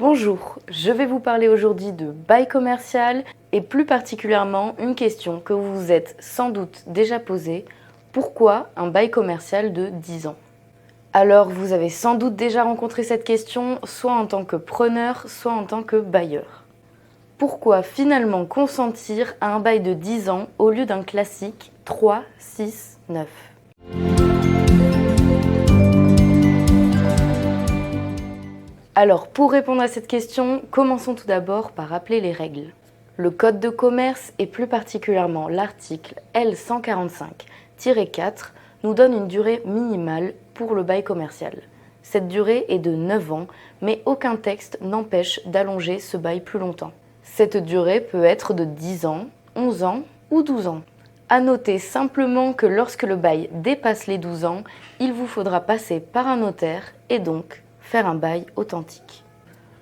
Bonjour, je vais vous parler aujourd'hui de bail commercial et plus particulièrement une question que vous vous êtes sans doute déjà posée. Pourquoi un bail commercial de 10 ans? Alors vous avez sans doute déjà rencontré cette question soit en tant que preneur, soit en tant que bailleur. Pourquoi finalement consentir à un bail de 10 ans au lieu d'un classique 3, 6, 9? Alors, pour répondre à cette question, commençons tout d'abord par rappeler les règles. Le Code de commerce et plus particulièrement l'article L145-4 nous donne une durée minimale pour le bail commercial. Cette durée est de 9 ans, mais aucun texte n'empêche d'allonger ce bail plus longtemps. Cette durée peut être de 10 ans, 11 ans ou 12 ans. À noter simplement que lorsque le bail dépasse les 12 ans, il vous faudra passer par un notaire et donc faire un bail authentique.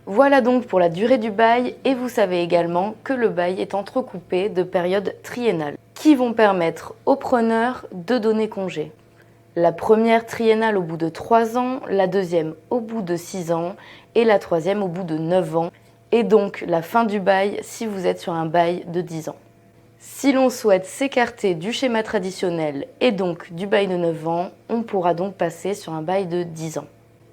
Voilà donc pour la durée du bail et vous savez également que le bail est entrecoupé de périodes triennales qui vont permettre aux preneurs de donner congé. La première triennale au bout de 3 ans, la deuxième au bout de 6 ans et la troisième au bout de 9 ans et donc la fin du bail si vous êtes sur un bail de 10 ans. Si l'on souhaite s'écarter du schéma traditionnel et donc du bail de 9 ans, on pourra donc passer sur un bail de 10 ans.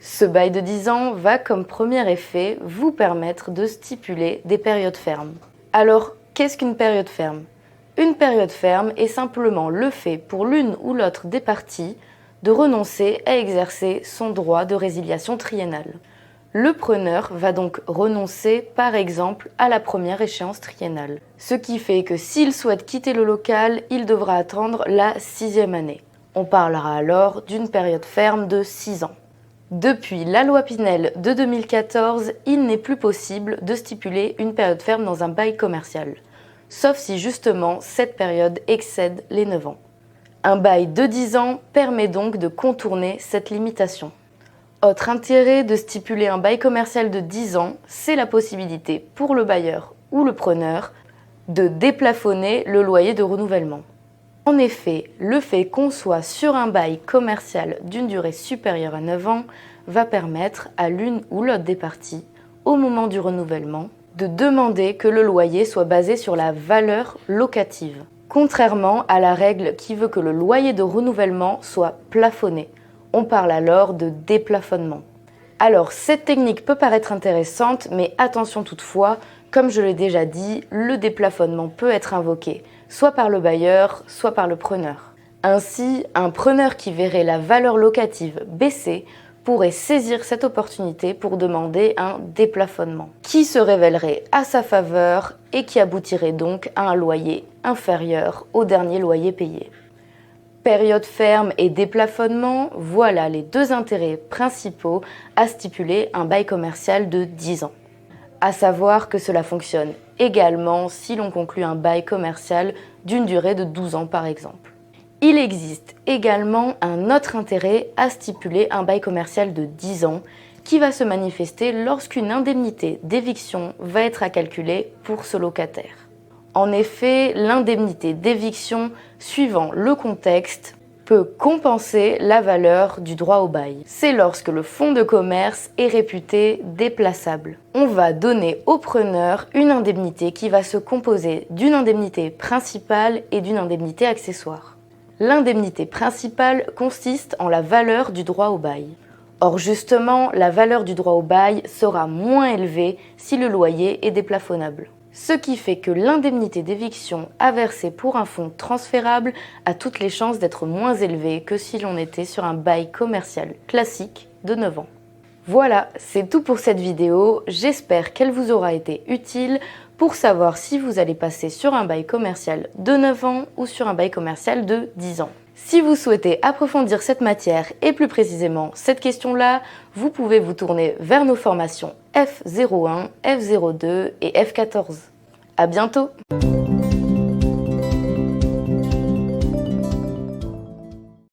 Ce bail de 10 ans va comme premier effet vous permettre de stipuler des périodes fermes. Alors, qu'est-ce qu'une période ferme? Une période ferme est simplement le fait pour l'une ou l'autre des parties de renoncer à exercer son droit de résiliation triennale. Le preneur va donc renoncer par exemple à la première échéance triennale. Ce qui fait que s'il souhaite quitter le local, il devra attendre la 6e année. On parlera alors d'une période ferme de 6 ans. Depuis la loi Pinel de 2014, il n'est plus possible de stipuler une période ferme dans un bail commercial, sauf si justement cette période excède les 9 ans. Un bail de 10 ans permet donc de contourner cette limitation. Autre intérêt de stipuler un bail commercial de 10 ans, c'est la possibilité pour le bailleur ou le preneur de déplafonner le loyer de renouvellement. En effet, le fait qu'on soit sur un bail commercial d'une durée supérieure à 9 ans va permettre à l'une ou l'autre des parties, au moment du renouvellement, de demander que le loyer soit basé sur la valeur locative, contrairement à la règle qui veut que le loyer de renouvellement soit plafonné. On parle alors de déplafonnement. Alors, cette technique peut paraître intéressante, mais attention toutefois, comme je l'ai déjà dit, le déplafonnement peut être invoqué, soit par le bailleur, soit par le preneur. Ainsi, un preneur qui verrait la valeur locative baisser pourrait saisir cette opportunité pour demander un déplafonnement, qui se révélerait à sa faveur et qui aboutirait donc à un loyer inférieur au dernier loyer payé. Période ferme et déplafonnement, voilà les deux intérêts principaux à stipuler un bail commercial de 10 ans. À savoir que cela fonctionne également si l'on conclut un bail commercial d'une durée de 12 ans par exemple. Il existe également un autre intérêt à stipuler un bail commercial de 10 ans qui va se manifester lorsqu'une indemnité d'éviction va être à calculer pour ce locataire. En effet, l'indemnité d'éviction, suivant le contexte, peut compenser la valeur du droit au bail. C'est lorsque le fonds de commerce est réputé déplaçable. On va donner au preneur une indemnité qui va se composer d'une indemnité principale et d'une indemnité accessoire. L'indemnité principale consiste en la valeur du droit au bail. Or justement, la valeur du droit au bail sera moins élevée si le loyer est déplafonnable. Ce qui fait que l'indemnité d'éviction à verser pour un fonds transférable a toutes les chances d'être moins élevée que si l'on était sur un bail commercial classique de 9 ans. Voilà, c'est tout pour cette vidéo. J'espère qu'elle vous aura été utile pour savoir si vous allez passer sur un bail commercial de 9 ans ou sur un bail commercial de 10 ans. Si vous souhaitez approfondir cette matière et plus précisément cette question-là, vous pouvez vous tourner vers nos formations F01, F02 et F14. À bientôt!